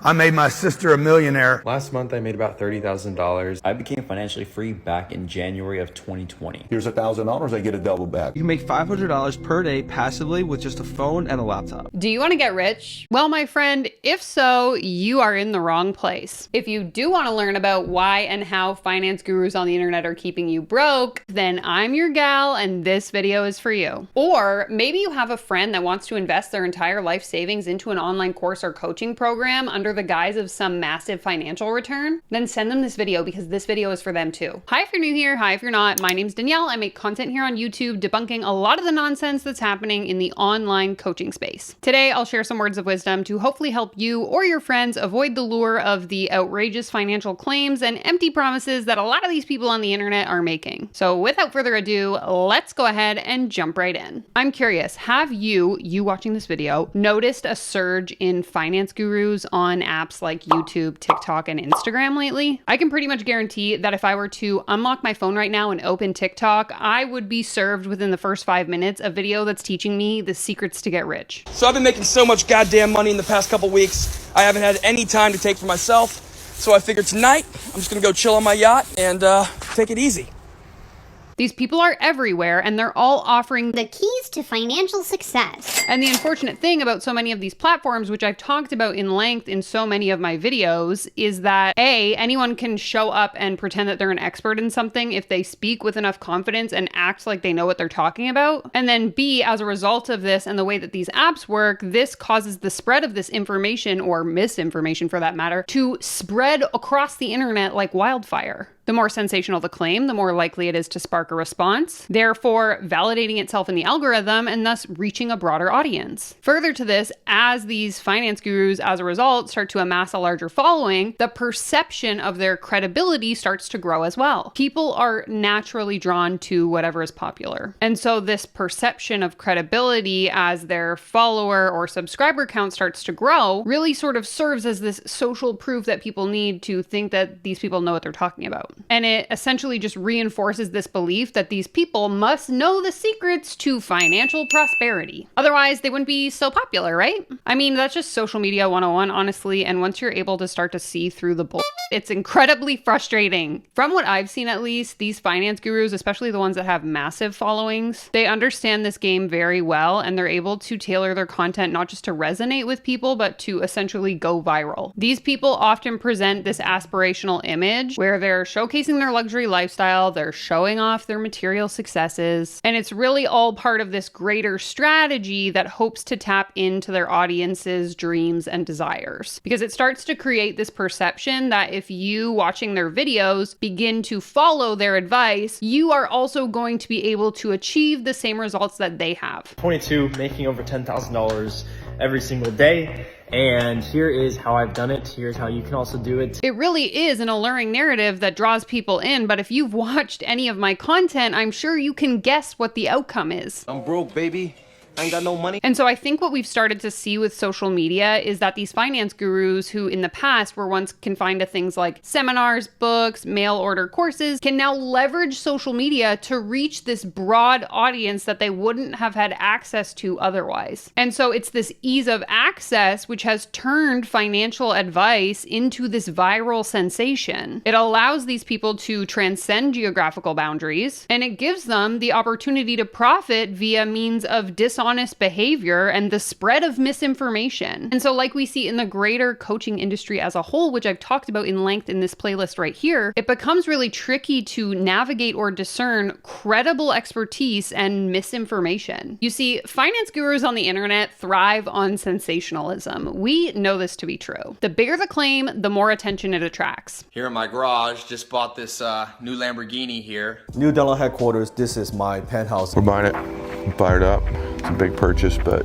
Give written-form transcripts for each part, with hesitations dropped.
I made my sister a millionaire. Last month, I made about $30,000. I became financially free back in January of 2020. Here's $1,000, I get a double back. You can make $500 per day passively with just a phone and a laptop. Do you want to get rich? Well, my friend, if so, you are in the wrong place. If you do want to learn about why and how finance gurus on the internet are keeping you broke, then I'm your gal and this video is for you. Or maybe you have a friend that wants to invest their entire life savings into an online course or coaching program under the guise of some massive financial return, then send them this video because this video is for them too. Hi if you're new here, hi if you're not. My name's Danielle. I make content here on YouTube debunking a lot of the nonsense that's happening in the online coaching space. Today, I'll share some words of wisdom to hopefully help you or your friends avoid the lure of the outrageous financial claims and empty promises that a lot of these people on the internet are making. So without further ado, let's go ahead and jump right in. I'm curious, have you watching this video, noticed a surge in finance gurus on apps like YouTube, TikTok, and Instagram lately? I can pretty much guarantee that if I were to unlock my phone right now and open TikTok, I would be served within the first 5 minutes a video that's teaching me the secrets to get rich. So I've been making so much goddamn money in the past couple weeks, I haven't had any time to take for myself. So I figured tonight, I'm just gonna go chill on my yacht and take it easy. These people are everywhere and they're all offering the keys to financial success. And the unfortunate thing about so many of these platforms, which I've talked about in length in so many of my videos, is that A, anyone can show up and pretend that they're an expert in something if they speak with enough confidence and act like they know what they're talking about. And then B, as a result of this and the way that these apps work, this causes the spread of this information, or misinformation for that matter, to spread across the internet like wildfire. The more sensational the claim, the more likely it is to spark a response, therefore validating itself in the algorithm and thus reaching a broader audience. Further to this, as these finance gurus, as a result, start to amass a larger following, the perception of their credibility starts to grow as well. People are naturally drawn to whatever is popular. And so this perception of credibility as their follower or subscriber count starts to grow really sort of serves as this social proof that people need to think that these people know what they're talking about. And it essentially just reinforces this belief that these people must know the secrets to financial prosperity. Otherwise, they wouldn't be so popular, right? I mean, that's just social media 101, honestly. And once you're able to start to see through the bull, it's incredibly frustrating. From what I've seen, at least, these finance gurus, especially the ones that have massive followings, they understand this game very well and they're able to tailor their content not just to resonate with people, but to essentially go viral. These people often present this aspirational image where they're showcasing their luxury lifestyle, they're showing off their material successes, and it's really all part of this greater strategy that hopes to tap into their audience's dreams and desires. Because it starts to create this perception that if you watching their videos begin to follow their advice, you are also going to be able to achieve the same results that they have. 22, making over $10,000 every single day. And here is how I've done it. Here's how you can also do it. It really is an alluring narrative that draws people in, but if you've watched any of my content, I'm sure you can guess what the outcome is. I'm broke, baby. I ain't got no money. And so I think what we've started to see with social media is that these finance gurus who in the past were once confined to things like seminars, books, mail order courses, can now leverage social media to reach this broad audience that they wouldn't have had access to otherwise. And so it's this ease of access which has turned financial advice into this viral sensation. It allows these people to transcend geographical boundaries, and it gives them the opportunity to profit via means of dishonest behavior and the spread of misinformation. And so like we see in the greater coaching industry as a whole, which I've talked about in length in this playlist right here, it becomes really tricky to navigate or discern credible expertise and misinformation. You see, finance gurus on the internet thrive on sensationalism. We know this to be true. The bigger the claim, the more attention it attracts. Here in my garage, just bought this new Lamborghini here. New dental headquarters, this is my penthouse. We're buying it. I'm fired up. It's a big purchase, but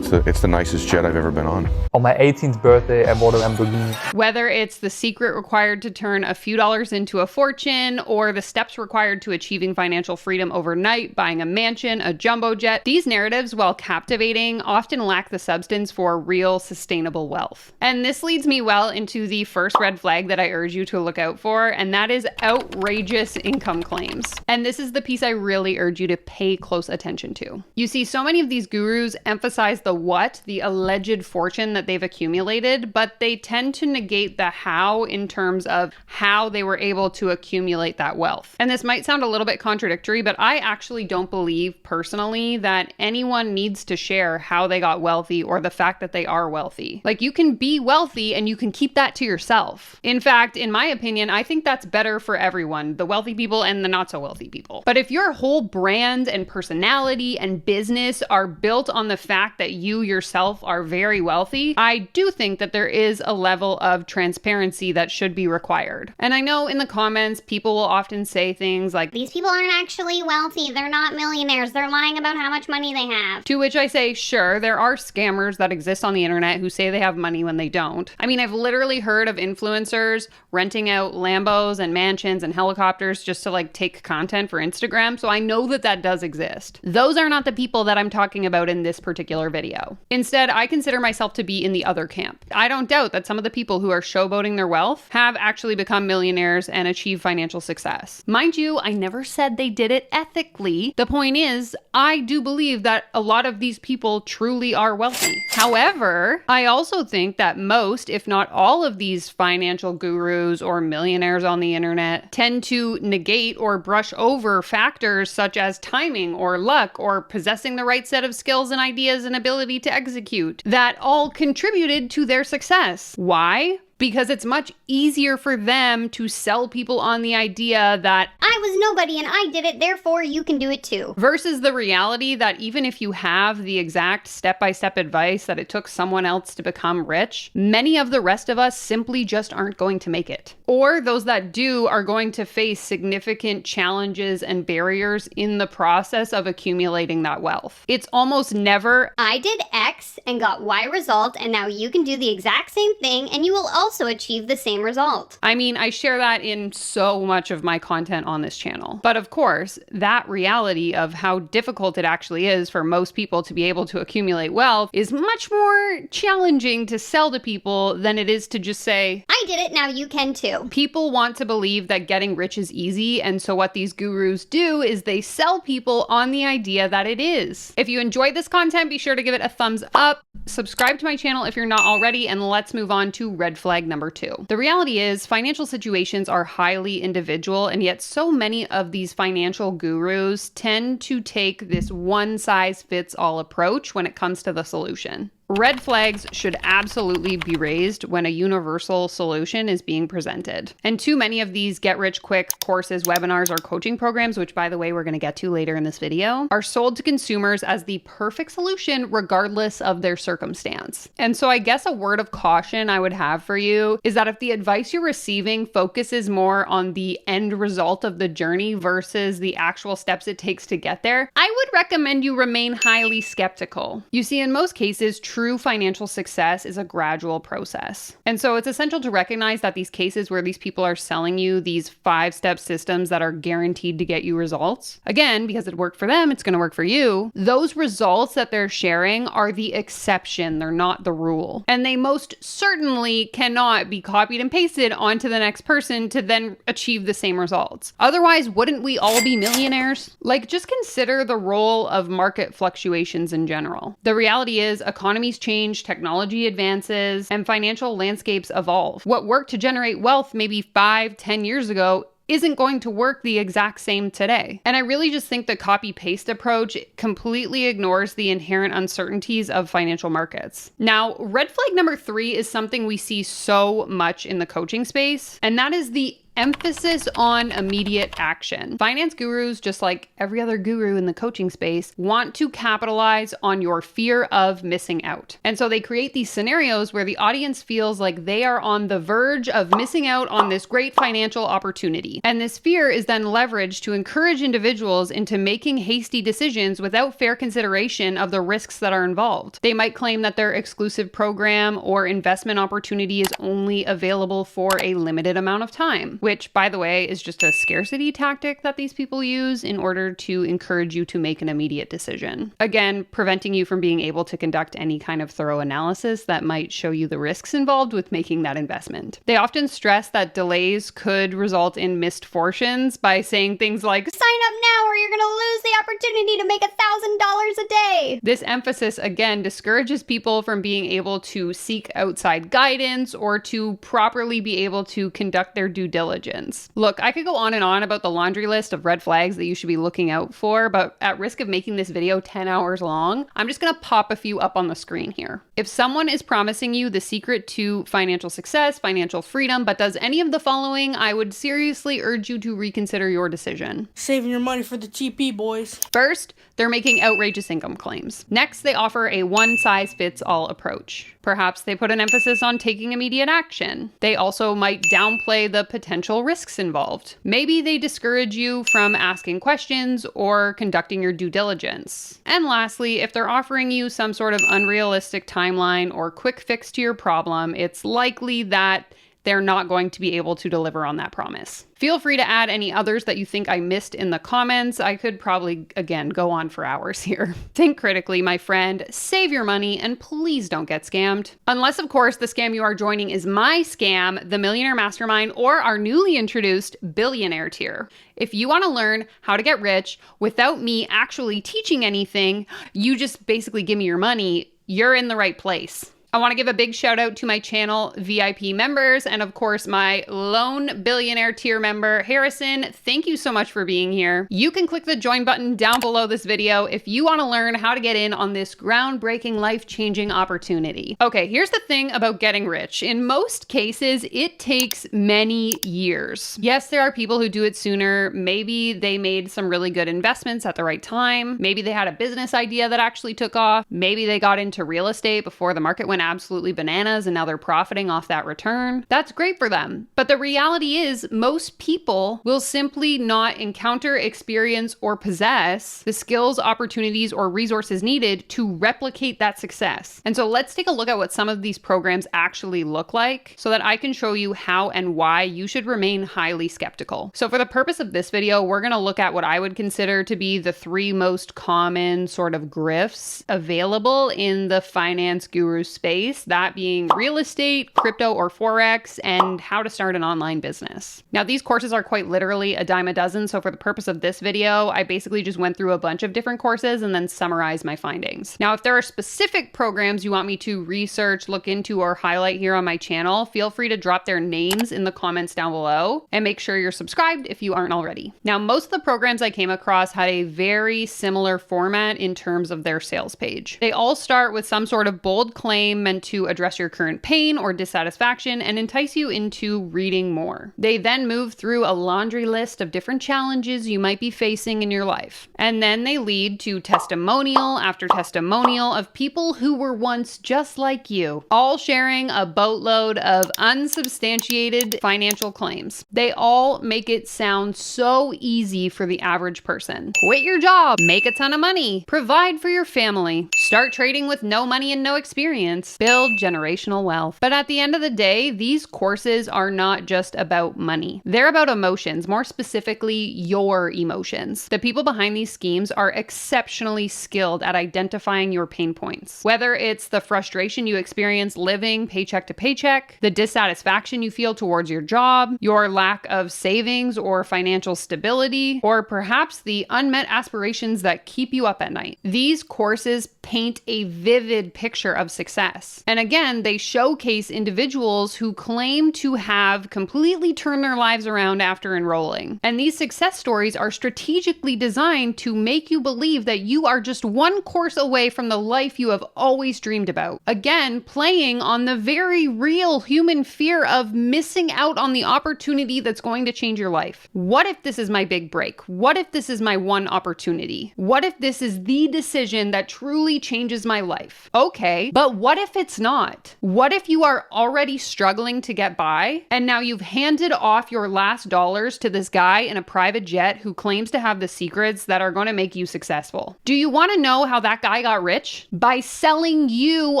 it's the nicest jet I've ever been on. On my 18th birthday, I bought a Lamborghini. Whether it's the secret required to turn a few dollars into a fortune, or the steps required to achieving financial freedom overnight, buying a mansion, a jumbo jet, these narratives, while captivating, often lack the substance for real sustainable wealth. And this leads me well into the first red flag that I urge you to look out for, and that is outrageous income claims. And this is the piece I really urge you to pay close attention to. You see, so many of these gurus emphasize the the what, the alleged fortune that they've accumulated, but they tend to negate the how in terms of how they were able to accumulate that wealth. And this might sound a little bit contradictory, but I actually don't believe personally that anyone needs to share how they got wealthy or the fact that they are wealthy. Like, you can be wealthy and you can keep that to yourself. In fact, in my opinion, I think that's better for everyone, the wealthy people and the not so wealthy people. But if your whole brand and personality and business are built on the fact that you yourself are very wealthy, I do think that there is a level of transparency that should be required. And I know in the comments, people will often say things like, these people aren't actually wealthy, they're not millionaires, they're lying about how much money they have. To which I say, sure, there are scammers that exist on the internet who say they have money when they don't. I mean, I've literally heard of influencers renting out Lambos and mansions and helicopters just to like take content for Instagram, so I know that that does exist. Those are not the people that I'm talking about in this particular video. Instead, I consider myself to be in the other camp. I don't doubt that some of the people who are showboating their wealth have actually become millionaires and achieved financial success. Mind you, I never said they did it ethically. The point is, I do believe that a lot of these people truly are wealthy. However, I also think that most, if not all of these financial gurus or millionaires on the internet tend to negate or brush over factors such as timing or luck or possessing the right set of skills and ideas and ability to execute that all contributed to their success. Why? Because it's much easier for them to sell people on the idea that I was nobody and I did it, therefore you can do it too. Versus the reality that even if you have the exact step-by-step advice that it took someone else to become rich, many of the rest of us simply just aren't going to make it. Or those that do are going to face significant challenges and barriers in the process of accumulating that wealth. It's almost never, I did X and got Y result, and now you can do the exact same thing and you will also achieve the same result. I mean, I share that in so much of my content on this channel. But of course, that reality of how difficult it actually is for most people to be able to accumulate wealth is much more challenging to sell to people than it is to just say, I did it, now you can too. People want to believe that getting rich is easy, and so what these gurus do is they sell people on the idea that it is. If you enjoyed this content, be sure to give it a thumbs up, subscribe to my channel if you're not already, and let's move on to red flag number 2. The reality is financial situations are highly individual, and yet so many of these financial gurus tend to take this one-size-fits-all approach when it comes to the solution. Red flags should absolutely be raised when a universal solution is being presented. And too many of these get-rich-quick courses, webinars, or coaching programs, which by the way, we're going to get to later in this video, are sold to consumers as the perfect solution regardless of their circumstance. And so I guess a word of caution I would have for you is that if the advice you're receiving focuses more on the end result of the journey versus the actual steps it takes to get there, I would recommend you remain highly skeptical. You see, in most cases, true financial success is a gradual process. And so it's essential to recognize that these cases where these people are selling you these 5-step systems that are guaranteed to get you results, again, because it worked for them, it's going to work for you. Those results that they're sharing are the exception. They're not the rule. And they most certainly cannot be copied and pasted onto the next person to then achieve the same results. Otherwise, wouldn't we all be millionaires? Like, just consider the role of market fluctuations in general. The reality is, economies change, technology advances, and financial landscapes evolve. What worked to generate wealth maybe 5-10 years ago isn't going to work the exact same today. And I really just think the copy-paste approach completely ignores the inherent uncertainties of financial markets. Now, red flag number 3 is something we see so much in the coaching space, and that is the emphasis on immediate action. Finance gurus, just like every other guru in the coaching space, want to capitalize on your fear of missing out. And so they create these scenarios where the audience feels like they are on the verge of missing out on this great financial opportunity. And this fear is then leveraged to encourage individuals into making hasty decisions without fair consideration of the risks that are involved. They might claim that their exclusive program or investment opportunity is only available for a limited amount of time, which, by the way, is just a scarcity tactic that these people use in order to encourage you to make an immediate decision. Again, preventing you from being able to conduct any kind of thorough analysis that might show you the risks involved with making that investment. They often stress that delays could result in missed fortunes by saying things like, sign up now or or you're gonna lose the opportunity to make $1,000 a day. This emphasis again discourages people from being able to seek outside guidance or to properly be able to conduct their due diligence. Look, I could go on and on about the laundry list of red flags that you should be looking out for, but at risk of making this video 10 hours long, I'm just gonna pop a few up on the screen here. If someone is promising you the secret to financial success, financial freedom, but does any of the following, I would seriously urge you to reconsider your decision. Saving your money for the GP, boys. First, they're making outrageous income claims. Next, they offer a one-size-fits-all approach. Perhaps they put an emphasis on taking immediate action. They also might downplay the potential risks involved. Maybe they discourage you from asking questions or conducting your due diligence. And lastly, if they're offering you some sort of unrealistic timeline or quick fix to your problem, it's likely that they're not going to be able to deliver on that promise. Feel free to add any others that you think I missed in the comments. I could probably, again, go on for hours here. Think critically, my friend, save your money, and please don't get scammed. Unless, of course, the scam you are joining is my scam, the Millionaire Mastermind, or our newly introduced Billionaire tier. If you want to learn how to get rich without me actually teaching anything, you just basically give me your money, you're in the right place. I want to give a big shout out to my channel VIP members and of course my lone billionaire tier member, Harrison. Thank you so much for being here. You can click the join button down below this video if you want to learn how to get in on this groundbreaking, life-changing opportunity. Okay, here's the thing about getting rich. In most cases, it takes many years. Yes, there are people who do it sooner. Maybe they made some really good investments at the right time. Maybe they had a business idea that actually took off. Maybe they got into real estate before the market went absolutely bananas and now they're profiting off that return. That's great for them. But the reality is most people will simply not encounter, experience, or possess the skills, opportunities, or resources needed to replicate that success. And so let's take a look at what some of these programs actually look like so that I can show you how and why you should remain highly skeptical. So for the purpose of this video, we're going to look at what I would consider to be the 3 most common sort of grifts available in the finance guru space. That being real estate, crypto or Forex, and how to start an online business. Now, these courses are quite literally a dime a dozen. So for the purpose of this video, I basically just went through a bunch of different courses and then summarized my findings. Now, if there are specific programs you want me to research, look into, or highlight here on my channel, feel free to drop their names in the comments down below and make sure you're subscribed if you aren't already. Now, most of the programs I came across had a very similar format in terms of their sales page. They all start with some sort of bold claim meant to address your current pain or dissatisfaction and entice you into reading more. They then move through a laundry list of different challenges you might be facing in your life. And then they lead to testimonial after testimonial of people who were once just like you, all sharing a boatload of unsubstantiated financial claims. They all make it sound so easy for the average person. Quit your job, make a ton of money, provide for your family, start trading with no money and no experience, build generational wealth. But at the end of the day, these courses are not just about money. They're about emotions, more specifically, your emotions. The people behind these schemes are exceptionally skilled at identifying your pain points. Whether it's the frustration you experience living paycheck to paycheck, the dissatisfaction you feel towards your job, your lack of savings or financial stability, or perhaps the unmet aspirations that keep you up at night. These courses paint a vivid picture of success. And again, they showcase individuals who claim to have completely turned their lives around after enrolling. And these success stories are strategically designed to make you believe that you are just one course away from the life you have always dreamed about. Again, playing on the very real human fear of missing out on the opportunity that's going to change your life. What if this is my big break? What if this is my one opportunity? What if this is the decision that truly changes my life? Okay, but what if it's not? What if you are already struggling to get by and now you've handed off your last dollars to this guy in a private jet who claims to have the secrets that are going to make you successful? Do you want to know how that guy got rich? By selling you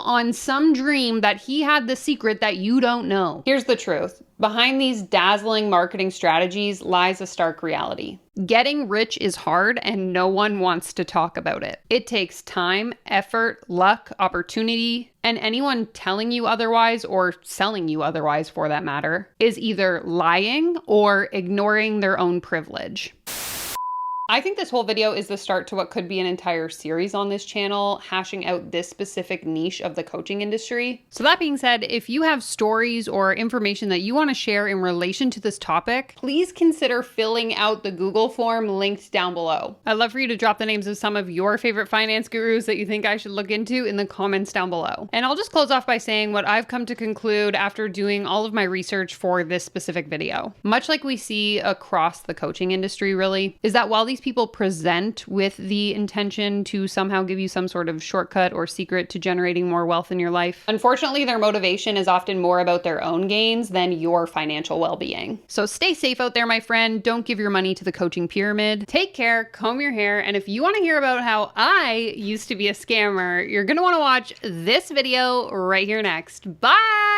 on some dream that he had the secret that you don't know. Here's the truth. Behind these dazzling marketing strategies lies a stark reality. Getting rich is hard and no one wants to talk about it. It takes time, effort, luck, opportunity, and anyone telling you otherwise or selling you otherwise for that matter is either lying or ignoring their own privilege. I think this whole video is the start to what could be an entire series on this channel, hashing out this specific niche of the coaching industry. So that being said, if you have stories or information that you want to share in relation to this topic, please consider filling out the Google form linked down below. I'd love for you to drop the names of some of your favorite finance gurus that you think I should look into in the comments down below. And I'll just close off by saying what I've come to conclude after doing all of my research for this specific video. Much like we see across the coaching industry, really, is that while these people present with the intention to somehow give you some sort of shortcut or secret to generating more wealth in your life, unfortunately, their motivation is often more about their own gains than your financial well-being. So stay safe out there, my friend. Don't give your money to the coaching pyramid. Take care, comb your hair, and if you want to hear about how I used to be a scammer, you're going to want to watch this video right here next. Bye!